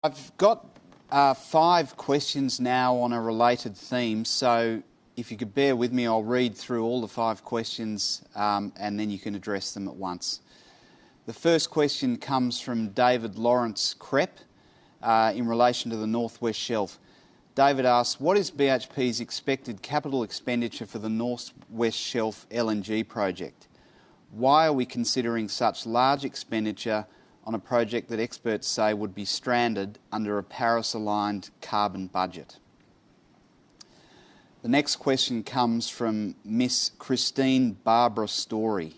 I've got 5 questions now on a related theme, so if you could bear with me, I'll read through all the 5 questions and then you can address them at once. The first question comes from David Lawrence Crepp in relation to the North West Shelf. David asks, what is BHP's expected capital expenditure for the North West Shelf LNG project? Why are we considering such large expenditure on a project that experts say would be stranded under a Paris-aligned carbon budget? The next question comes from Miss Christine Barbara Story.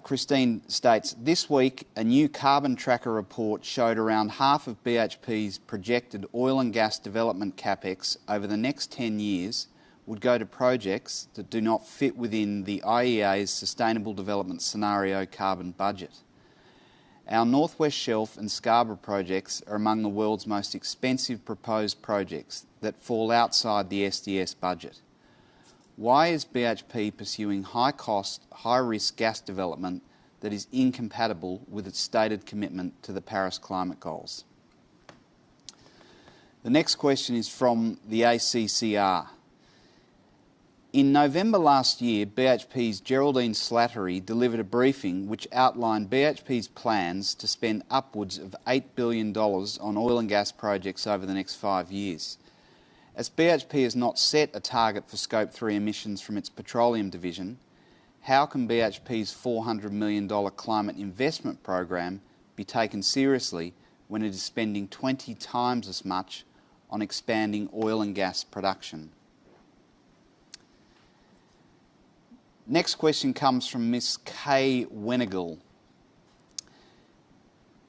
Christine states, this week a new carbon tracker report showed around half of BHP's projected oil and gas development capex over the next 10 years would go to projects that do not fit within the IEA's Sustainable Development Scenario carbon budget. Our North West Shelf and Scarborough projects are among the world's most expensive proposed projects that fall outside the SDS budget. Why is BHP pursuing high-cost, high-risk gas development that is incompatible with its stated commitment to the Paris climate goals? The next question is from the ACCR. In November last year, BHP's Geraldine Slattery delivered a briefing which outlined BHP's plans to spend upwards of $8 billion on oil and gas projects over the next 5 years. As BHP has not set a target for Scope 3 emissions from its petroleum division, how can BHP's $400 million climate investment program be taken seriously when it is spending 20 times as much on expanding oil and gas production? Next question comes from Miss Kay Wenegal.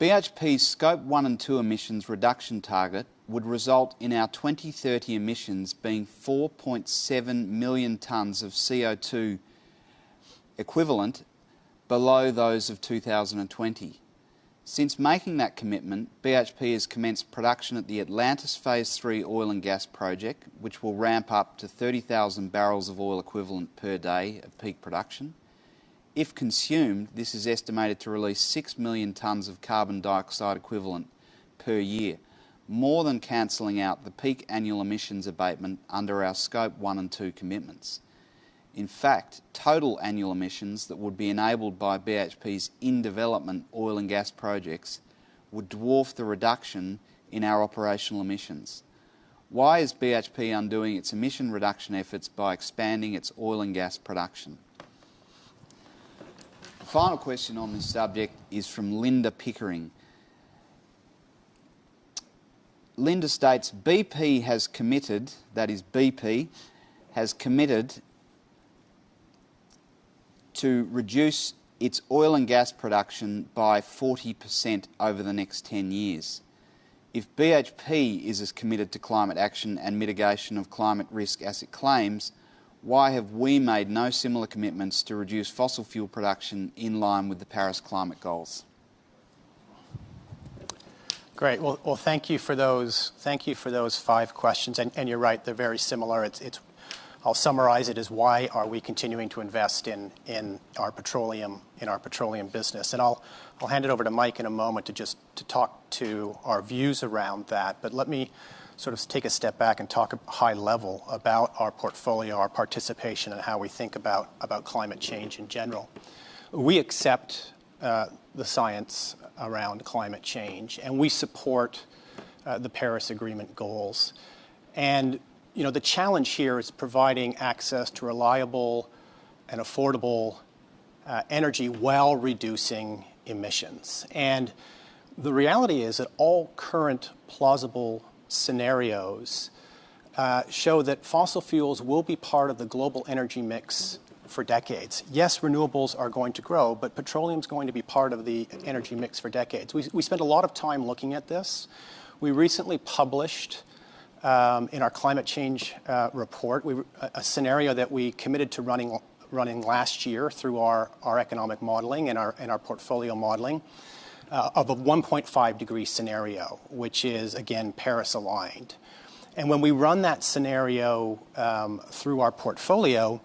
BHP's Scope 1 and 2 emissions reduction target would result in our 2030 emissions being 4.7 million tonnes of CO2 equivalent below those of 2020. Since making that commitment, BHP has commenced production at the Atlantis Phase 3 oil and gas project, which will ramp up to 30,000 barrels of oil equivalent per day of peak production. If consumed, this is estimated to release 6 million tonnes of carbon dioxide equivalent per year, more than cancelling out the peak annual emissions abatement under our Scope 1 and 2 commitments. In fact, total annual emissions that would be enabled by BHP's in-development oil and gas projects would dwarf the reduction in our operational emissions. Why is BHP undoing its emission reduction efforts by expanding its oil and gas production? The final question on this subject is from Linda Pickering. Linda states, BP has committed, that is BP, has committed to reduce its oil and gas production by 40% over the next 10 years. If BHP is as committed to climate action and mitigation of climate risk as it claims, why have we made no similar commitments to reduce fossil fuel production in line with the Paris climate goals? Great. Well, thank you for those 5 questions. And you're right; they're very similar. I'll summarize it as why are we continuing to invest in our petroleum business. And I'll hand it over to Mike in a moment to talk to our views around that. But let me sort of take a step back and talk high level about our portfolio, our participation, and how we think about climate change in general. We accept the science around climate change, and we support the Paris Agreement goals. And the challenge here is providing access to reliable and affordable energy while reducing emissions. And the reality is that all current plausible scenarios show that fossil fuels will be part of the global energy mix for decades. Yes, renewables are going to grow, but petroleum is going to be part of the energy mix for decades. We spent a lot of time looking at this. We recently published in our climate change report a scenario that we committed to running last year through our economic modelling and our portfolio modelling of a 1.5 degree scenario, which is, again, Paris aligned. And when we run that scenario through our portfolio,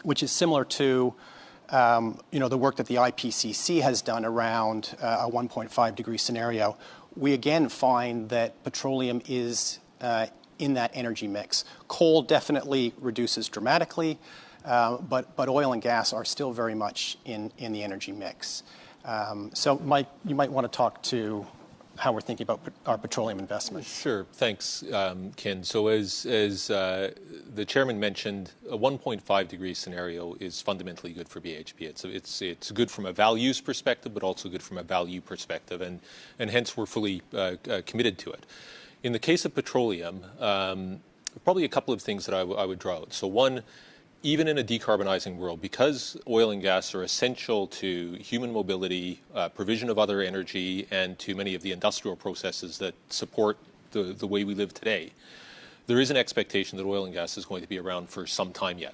which is similar to the work that the IPCC has done around a 1.5 degree scenario, we again find that petroleum is in that energy mix. Coal definitely reduces dramatically, but oil and gas are still very much in the energy mix. So Mike, you might want to talk to how we're thinking about our petroleum investments. Sure. Thanks, Ken. So as the chairman mentioned, a 1.5 degree scenario is fundamentally good for BHP. It's good from a values perspective, but also good from a value perspective, and hence we're fully committed to it. In the case of petroleum, probably a couple of things that I would draw out. So one, even in a decarbonizing world, because oil and gas are essential to human mobility, provision of other energy, and to many of the industrial processes that support the way we live today, there is an expectation that oil and gas is going to be around for some time yet.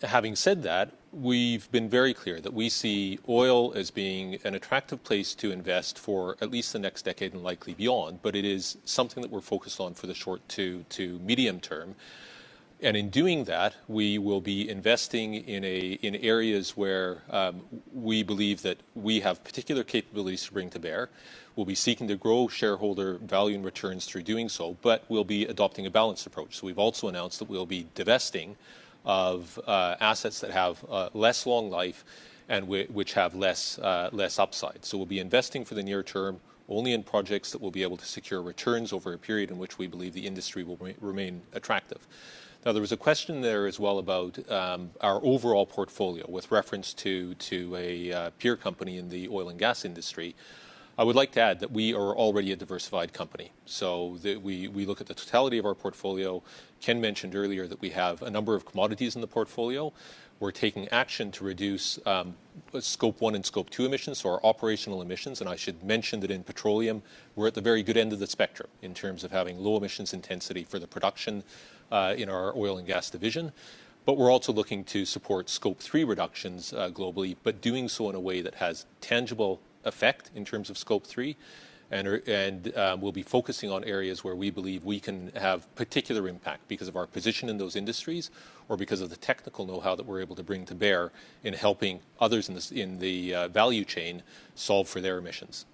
Having said that, we've been very clear that we see oil as being an attractive place to invest for at least the next decade and likely beyond, but it is something that we're focused on for the short to medium term. And in doing that, we will be investing in areas where we believe that we have particular capabilities to bring to bear. We'll be seeking to grow shareholder value and returns through doing so, but we'll be adopting a balanced approach. So we've also announced that we'll be divesting of assets that have less long life and which have less upside. So we'll be investing for the near term only in projects that will be able to secure returns over a period in which we believe the industry will remain attractive. Now, there was a question there as well about our overall portfolio with reference to a peer company in the oil and gas industry. I would like to add that we are already a diversified company. So we look at the totality of our portfolio. Ken mentioned earlier that we have a number of commodities in the portfolio. We're taking action to reduce Scope 1 and Scope 2 emissions, so our operational emissions. And I should mention that in petroleum, we're at the very good end of the spectrum in terms of having low emissions intensity for the production in our oil and gas division. But we're also looking to support Scope 3 reductions globally, but doing so in a way that has tangible effect in terms of Scope 3, and we'll be focusing on areas where we believe we can have particular impact because of our position in those industries or because of the technical know-how that we're able to bring to bear in helping others in the value chain solve for their emissions.